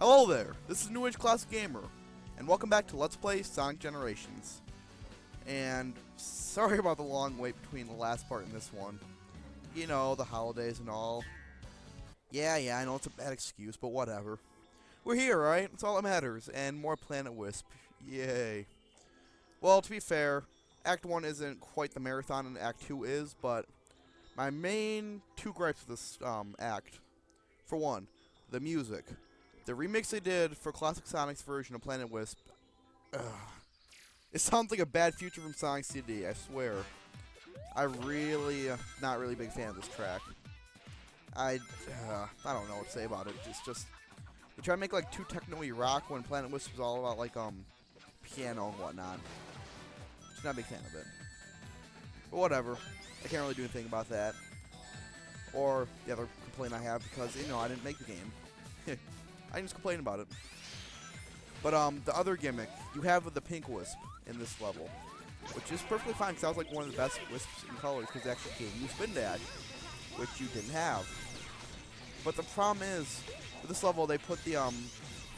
Hello there, this is New Age Classic Gamer, and welcome back to Let's Play Sonic Generations. And sorry about the long wait between the last part and this one. You know, the holidays and all. Yeah, I know it's a bad excuse, but whatever. We're here, right? That's all that matters, and more Planet Wisp. Yay. Well, to be fair, Act 1 isn't quite the marathon and Act 2 is, but my main two gripes with this act, for one, the music. The remix they did for Classic Sonic's version of Planet Wisp, it sounds like a bad future from Sonic CD, I swear. I really, not really a big fan of this track. I don't know what to say about it. It's just, they try to make like too techno-y rock when Planet Wisp was all about like piano and whatnot. Just not a big fan of it. But whatever, I can't really do anything about that. Or the other complaint I have because, you know, I didn't make the game. I can just complain about it. But the other gimmick, you have the pink wisp in this level, which is perfectly fine because that was like one of the best wisps in colors because it actually gave you spin dash, which you didn't have. But the problem is, for this level they put the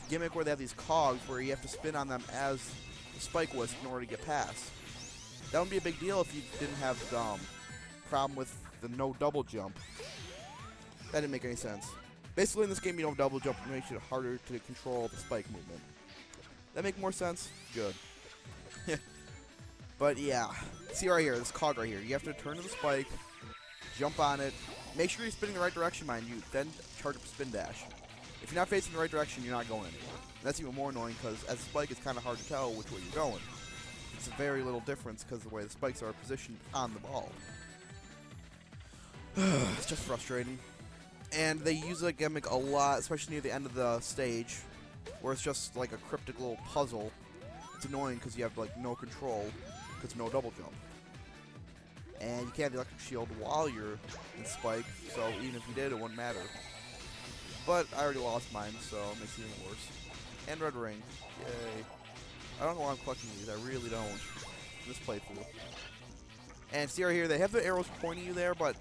gimmick where they have these cogs where you have to spin on them as the spike wisp in order to get past. That would be a big deal if you didn't have the problem with the no double jump. That didn't make any sense. Basically, in this game, you don't double jump, it makes it harder to control the spike movement. That make more sense? Good. But yeah, see right here, this cog right here. You have to turn to the spike, jump on it, make sure you're spinning the right direction, mind you, then charge up a spin dash. If you're not facing the right direction, you're not going anywhere. And that's even more annoying because as a spike, it's kind of hard to tell which way you're going. It's a very little difference because of the way the spikes are positioned on the ball. It's just frustrating. And they use that gimmick a lot, especially near the end of the stage, where it's just like a cryptic little puzzle. It's annoying because you have like no control, because no double jump. And you can't have the electric shield while you're in spike, so even if you did, it wouldn't matter. But I already lost mine, so it makes it even worse. And red ring, yay. I don't know why I'm collecting these, I really don't. In this playthrough. And see right here, they have the arrows pointing you there, but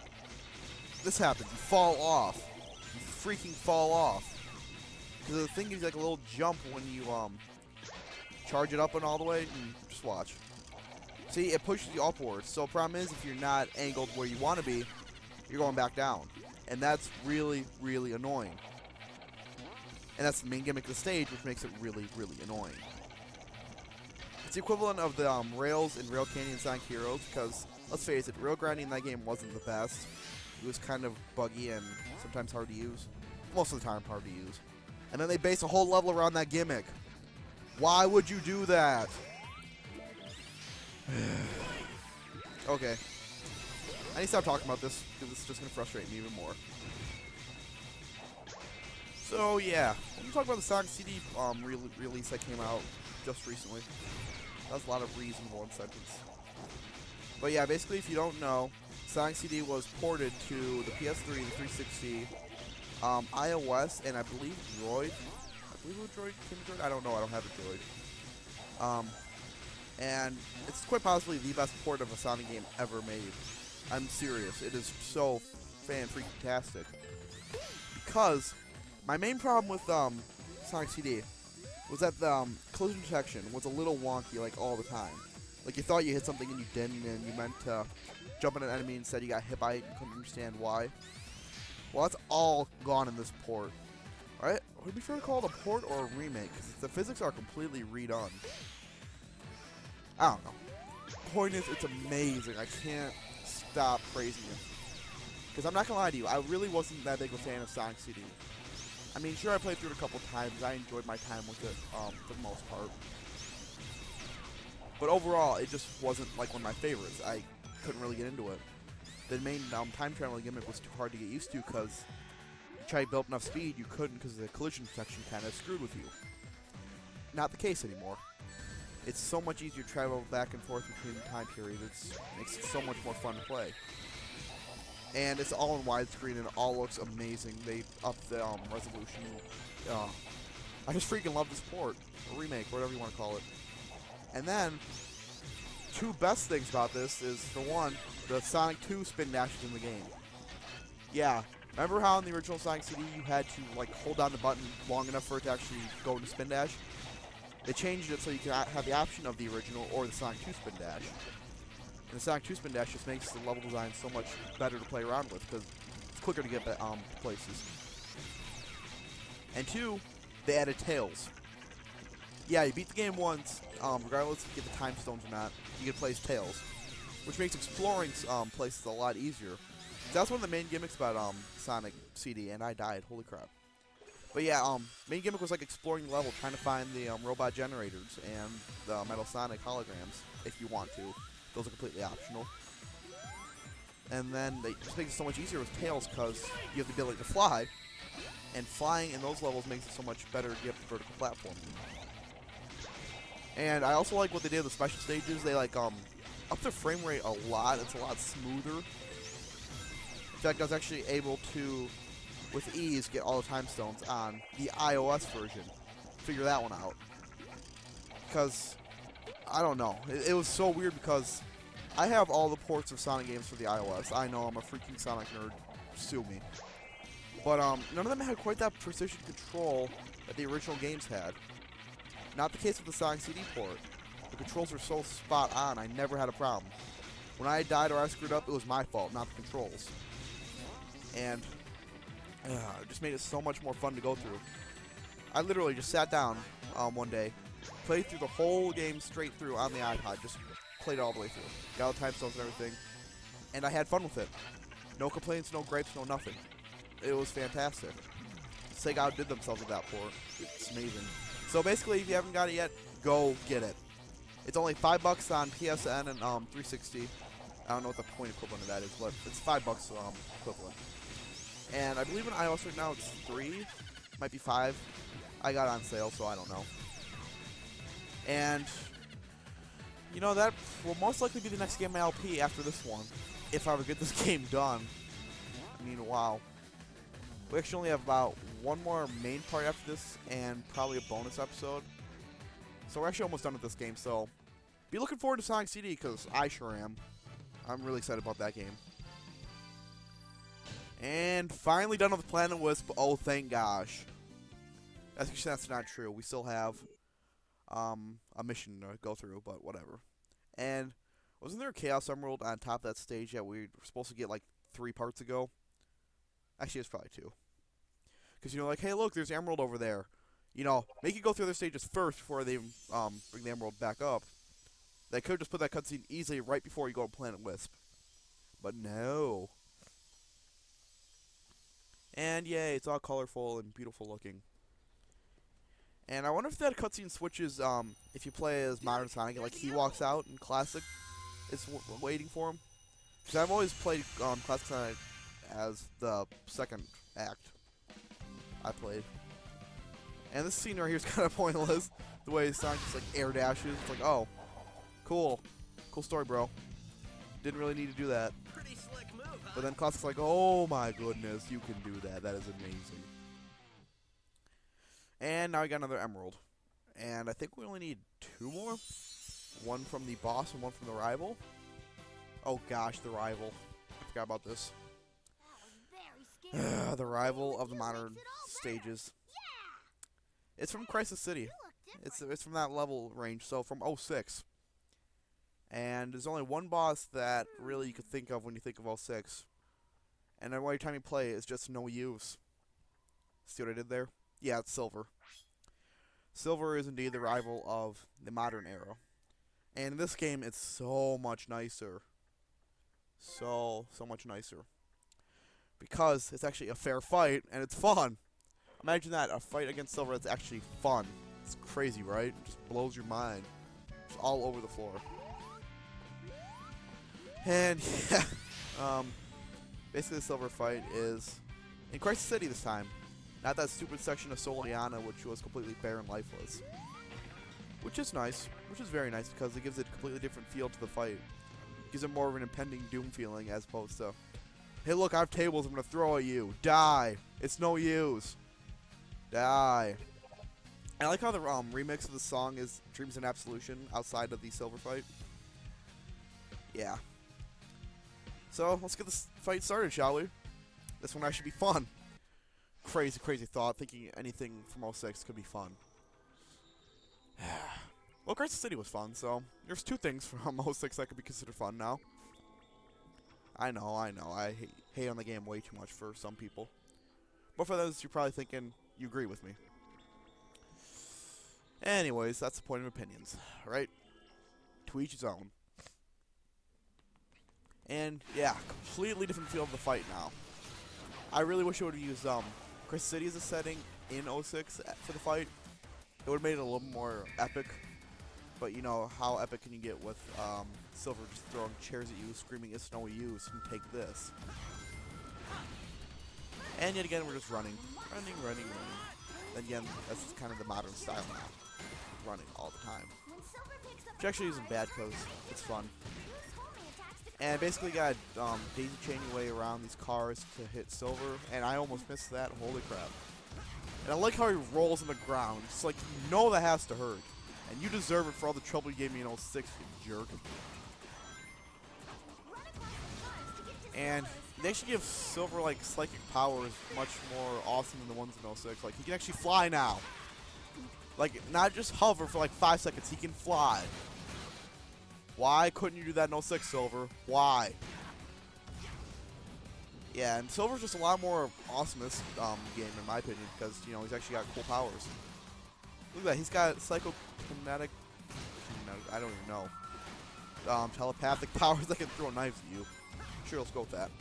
this happens. You fall off. You freaking fall off. Because the thing gives you like a little jump when you charge it up and all the way. And just watch. See, it pushes you upwards. So the problem is if you're not angled where you want to be, you're going back down. And that's really, really annoying. And that's the main gimmick of the stage, which makes it really, really annoying. It's the equivalent of the rails in Rail Canyon and Sonic Heroes, because, let's face it, rail grinding in that game wasn't the best. It was kind of buggy and sometimes hard to use. Most of the time hard to use. And then they base a whole level around that gimmick. Why would you do that? Okay. I need to stop talking about this because it's just going to frustrate me even more. So yeah, let me talk about the Sonic CD release that came out just recently. That was a lot of reasonable in sentence. But yeah, basically if you don't know, Sonic CD was ported to the PS3, the 360, iOS, and I believe Droid. I believe it was Droid. I don't know. I don't have a Droid. And it's quite possibly the best port of a Sonic game ever made. I'm serious. It is so fan-freaking-tastic. Because my main problem with Sonic CD was that the collision detection was a little wonky, like all the time. Like you thought you hit something and you didn't, and you meant to jump at an enemy instead you got hit by it and couldn't understand why. Well, that's all gone in this port. Alright, would it be fair to call it a port or a remake? Because the physics are completely redone. I don't know. Point is, it's amazing. I can't stop praising it. Because I'm not going to lie to you, I really wasn't that big of a fan of Sonic CD. I mean, sure, I played through it a couple times. I enjoyed my time with it for the most part. But overall, it just wasn't like one of my favorites. I couldn't really get into it. The main time traveling gimmick was too hard to get used to because you try to build enough speed, you couldn't because the collision detection kind of screwed with you. Not the case anymore. It's so much easier to travel back and forth between time periods. It makes it so much more fun to play. And it's all in widescreen and it all looks amazing. They upped the resolution. I just freaking love this port, or remake, whatever you want to call it. And then, two best things about this is, for one, the Sonic 2 spin dashes in the game. Yeah, Remember how in the original Sonic CD you had to like hold down the button long enough for it to actually go into spin dash? They changed it so you can have the option of the original or the Sonic 2 spin dash. And the Sonic 2 spin dash just makes the level design so much better to play around with because it's quicker to get places. And 2, they added tails. Yeah, you beat the game once, regardless if you get the time stones or not, you get to play as tails, which makes exploring places a lot easier. So that's one of the main gimmicks about Sonic CD, and I died. Holy crap. But yeah, main gimmick was like exploring the level, trying to find the robot generators and the Metal Sonic holograms, if you want to. Those are completely optional. And then they just makes it so much easier with tails because you have the ability to fly, and flying in those levels makes it so much better to get the vertical platforming. And I also like what they did with the special stages. They like up the frame rate a lot. It's a lot smoother. In fact, I was actually able to, with ease, get all the time stones on the iOS version. Figure that one out. Because, I don't know. It was so weird because I have all the ports of Sonic games for the iOS. I know I'm a freaking Sonic nerd. Sue me. But none of them had quite that precision control that the original games had. Not the case with the Sonic CD port. The controls were so spot on, I never had a problem. When I died or I screwed up, it was my fault, not the controls. And it just made it so much more fun to go through. I literally just sat down one day, played through the whole game straight through on the iPod, just played it all the way through. Got all the time stones and everything, and I had fun with it. No complaints, no gripes, no nothing. It was fantastic. Sega outdid themselves with that port. It's amazing. So basically, if you haven't got it yet, go get it. It's only $5 on PSN and 360. I don't know what the point equivalent of that is, but it's $5 equivalent. And I believe in iOS right now it's 3, might be 5. I got it on sale, so I don't know. And you know, that will most likely be the next game on LP after this one, if I ever get this game done. I mean, wow. We actually only have about one more main part after this, and probably a bonus episode. So we're actually almost done with this game, so be looking forward to Sonic CD, because I sure am. I'm really excited about that game. And finally done with Planet Wisp. Oh, thank gosh. Actually, that's not true. We still have a mission to go through, but whatever. And wasn't there a Chaos Emerald on top of that stage that we were supposed to get like 3 parts ago? Actually, it's probably 2. Because, you know, like, hey, look, there's Emerald over there. You know, make you go through their stages first before they bring the Emerald back up. They could just put that cutscene easily right before you go to Planet Wisp. But no. And yay, it's all colorful and beautiful looking. And I wonder if that cutscene switches if you play as Modern Sonic, like he walks out in Classic, it's waiting for him. Because I've always played Classic Sonic as the second act I played. And this scene right here is kind of pointless. The way Sonic just like air dashes. It's like, oh, cool. Cool story, bro. Didn't really need to do that. Pretty slick move, huh? But then Classic's like, oh my goodness, you can do that. That is amazing. And now we got another Emerald. And I think we only need 2 more. One from the boss and one from the rival. Oh gosh, the rival. I forgot about this. The rival of the modern stages. It's from Crisis City. It's from that level range, so from 06. And there's only one boss that really you could think of when you think of 06. And then every time you play it's just no use. See what I did there? Yeah, it's Silver. Silver is indeed the rival of the modern era. And in this game, it's so much nicer. So much nicer. Because it's actually a fair fight, and it's fun. Imagine that, a fight against Silver that's actually fun. It's crazy, right? It just blows your mind. It's all over the floor. And, yeah, basically the Silver fight is in Crisis City this time. Not that stupid section of Soliana, which was completely bare and lifeless. Which is nice. Which is very nice, because it gives it a completely different feel to the fight. It gives it more of an impending doom feeling, as opposed to, hey look, I have tables I'm going to throw at you. Die. It's no use. Die. I like how the remix of the song is Dreams in Absolution outside of the Silver fight. Yeah. So, let's get this fight started, shall we? This one actually be fun. Crazy, crazy thought, thinking anything from 06 could be fun. Well, Crisis City was fun, so there's two things from 06 that could be considered fun now. I know, I hate on the game way too much for some people. But for those, you're probably thinking you agree with me. Anyways, that's the point of opinions, right? To each his own. And, yeah, completely different feel of the fight now. I really wish I would have used Crisis City as a setting in 06 for the fight. It would have made it a little more epic. But you know, how epic can you get with Silver just throwing chairs at you, screaming, "It's no use, and take this." And yet again, we're just running. And again, that's kind of the modern style now. Running all the time. Which actually isn't bad because it's fun. And basically got daisy chain your way around these cars to hit Silver, and I almost missed that. Holy crap. And I like how he rolls on the ground. It's like, you know that has to hurt. And you deserve it for all the trouble you gave me in 06, you jerk. And they actually give Silver, like, psychic powers much more awesome than the ones in 06. Like, he can actually fly now. Like, not just hover for, like, 5 seconds. He can fly. Why couldn't you do that in 06, Silver? Why? Yeah, and Silver's just a lot more awesome in this game, in my opinion, because, you know, he's actually got cool powers. Look at that, he's got psychokinetic, I don't even know, telepathic powers that can throw knives at you. Sure, let's go with that.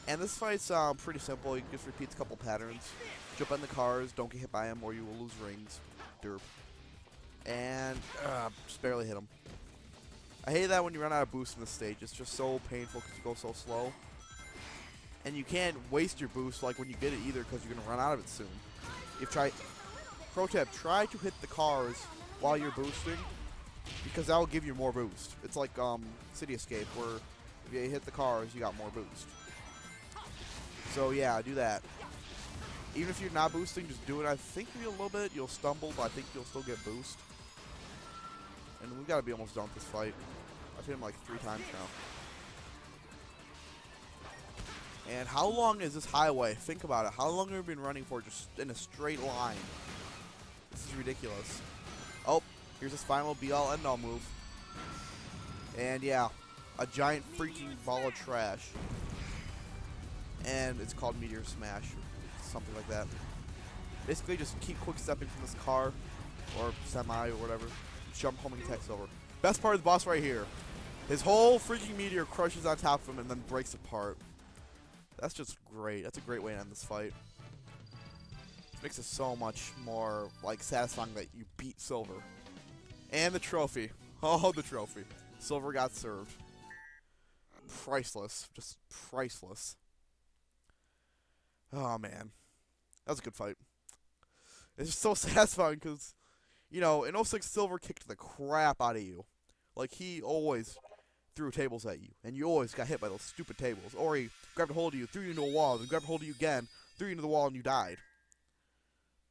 And this fight's pretty simple. You just repeat a couple patterns. Jump on the cars, don't get hit by them, or you will lose rings. Derp. And just barely hit him. I hate that when you run out of boost in this stage. It's just so painful because you go so slow. And you can't waste your boost like when you get it either because you're going to run out of it soon. Pro tip, try to hit the cars while you're boosting because that will give you more boost. It's like City Escape where if you hit the cars, you got more boost. So yeah, do that. Even if you're not boosting, just do it. I think maybe a little bit. You'll stumble, but I think you'll still get boost. And we've got to be almost done with this fight. I've hit him like 3 times now. And how long is this highway? Think about it. How long have we been running for just in a straight line? This is ridiculous. Oh, here's his final be-all, end-all move. And yeah, a giant freaking ball of trash. And it's called Meteor Smash, or something like that. Basically, just keep quick-stepping from this car, or semi, or whatever. Jump home and attack Silver. Best part of the boss right here. His whole freaking meteor crushes on top of him and then breaks apart. That's just great. That's a great way to end this fight. It makes it so much more like satisfying that you beat Silver. And the trophy. Oh, the trophy. Silver got served. Priceless. Just priceless. Oh, man. That was a good fight. It's just so satisfying because, you know, in 06, Silver kicked the crap out of you. Like, he always threw tables at you, and you always got hit by those stupid tables. Or he grabbed a hold of you, threw you into a wall, then grabbed a hold of you again, threw you into the wall, and you died.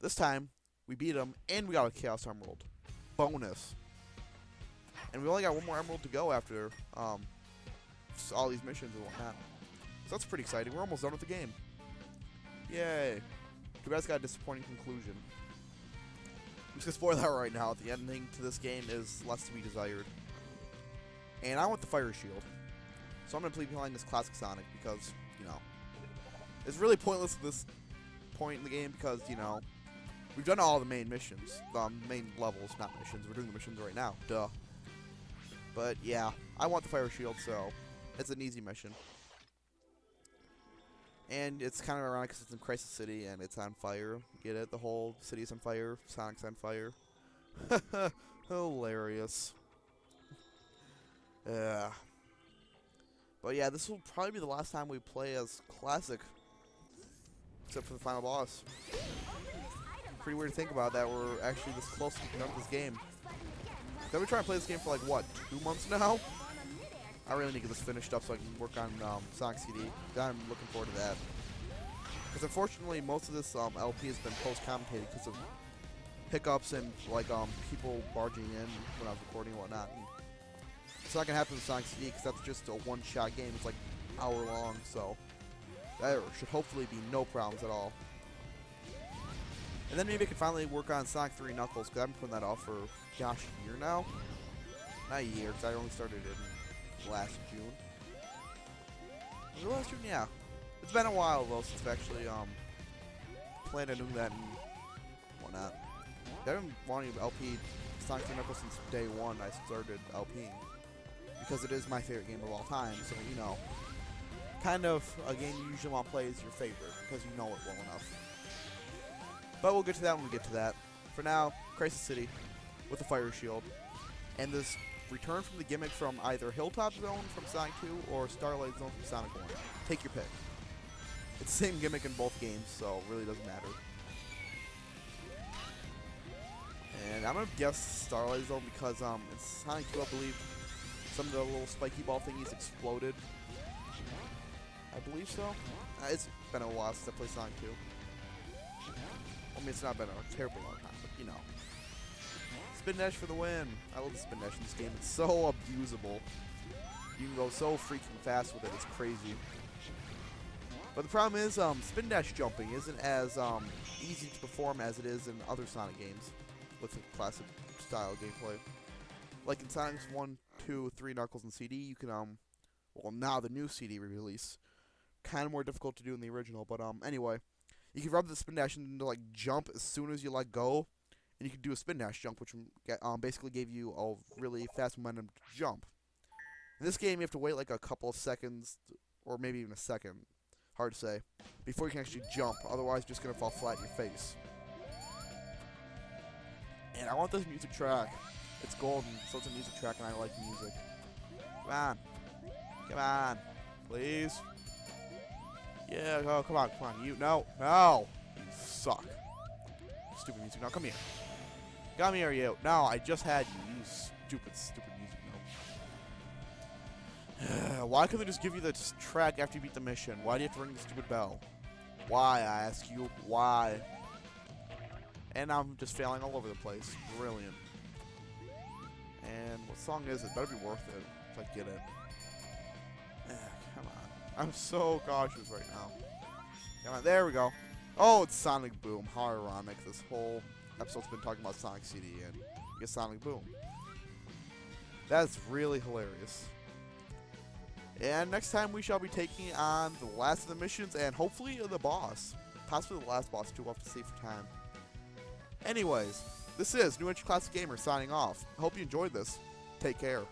This time, we beat him, and we got a Chaos Emerald. Bonus. And we only got one more Emerald to go after all these missions and whatnot. So that's pretty exciting. We're almost done with the game. Yay. Too bad it's got a disappointing conclusion. I'm just going to spoil that right now. The ending to this game is less to be desired. And I want the Fire Shield. So I'm going to play behind this classic Sonic because, you know, it's really pointless at this point in the game because, you know, we've done all the main missions. The main levels, not missions. We're doing the missions right now. Duh. But, yeah, I want the Fire Shield, so it's an easy mission. And it's kind of ironic because it's in Crisis City and it's on fire. Get it? The whole city's on fire. Sonic's on fire. Hilarious. Yeah. But yeah, this will probably be the last time we play as Classic. Except for the final boss. Pretty weird to think about that we're actually this close to being done with this game. I've been trying to play this game for like, what, 2 months now? I really need to get this finished up so I can work on Sonic CD. I'm looking forward to that. Because unfortunately, most of this LP has been post-commentated because of hiccups and like people barging in when I was recording and whatnot. And it's not gonna happen with Sonic CD because that's just a one-shot game. It's like hour long, so There should hopefully be no problems at all. And then maybe I can finally work on Sonic 3 Knuckles, because I've been putting that off for, gosh, a year now? Not a year, because I only started in last June. Was it last June? Yeah. It's been a while, though, since I've actually, planned on doing that and whatnot. I've been wanting to LP Sonic 3 Knuckles since day one I started LPing. Because it is my favorite game of all time, so, you know, kind of a game you usually want to play is your favorite, because you know it well enough. But we'll get to that when we get to that. For now, Crisis City with a fire shield. And this return from the gimmick from either Hilltop Zone from Sonic 2 or Starlight Zone from Sonic 1. Take your pick. It's the same gimmick in both games, so it really doesn't matter. And I'm going to guess Starlight Zone because in Sonic 2, I believe, some of the little spiky ball thingies exploded. I believe so. It's been a while since I played Sonic 2. I mean, it's not been a terribly long time, but you know. Spin dash for the win. I love the spin dash in this game. It's so abusable. You can go so freaking fast with it. It's crazy. But the problem is, spin dash jumping isn't as easy to perform as it is in other Sonic games with the classic style gameplay. Like in Sonic's 1, 2, 3 Knuckles and CD, you can well, now the new CD re-release, kind of more difficult to do in the original. But anyway. You can rub the spin dash into like jump as soon as you let go, and you can do a spin dash jump, which basically gave you a really fast momentum to jump. In this game, you have to wait like a couple of seconds, or maybe even a second, hard to say, before you can actually jump. Otherwise, you're just gonna fall flat in your face. And I want this music track. It's golden, so it's a music track, and I like music. Come on, please. Yeah, oh, come on, you, no, you suck. Stupid music, now come here. Come here, you. No, I just had you, stupid music, no. Why couldn't they just give you the track after you beat the mission? Why do you have to ring the stupid bell? Why, I ask you, why? And I'm just failing all over the place. Brilliant. And what song is it? Better be worth it if I get it. Come on. I'm so cautious right now. Come on, there we go. Oh, it's Sonic Boom. How ironic. This whole episode's been talking about Sonic CD and you get Sonic Boom. That's really hilarious. And next time we shall be taking on the last of the missions and hopefully the boss. Possibly the last boss too. We'll have to see for time. Anyways, this is New Age Classic Gamer signing off. I hope you enjoyed this. Take care.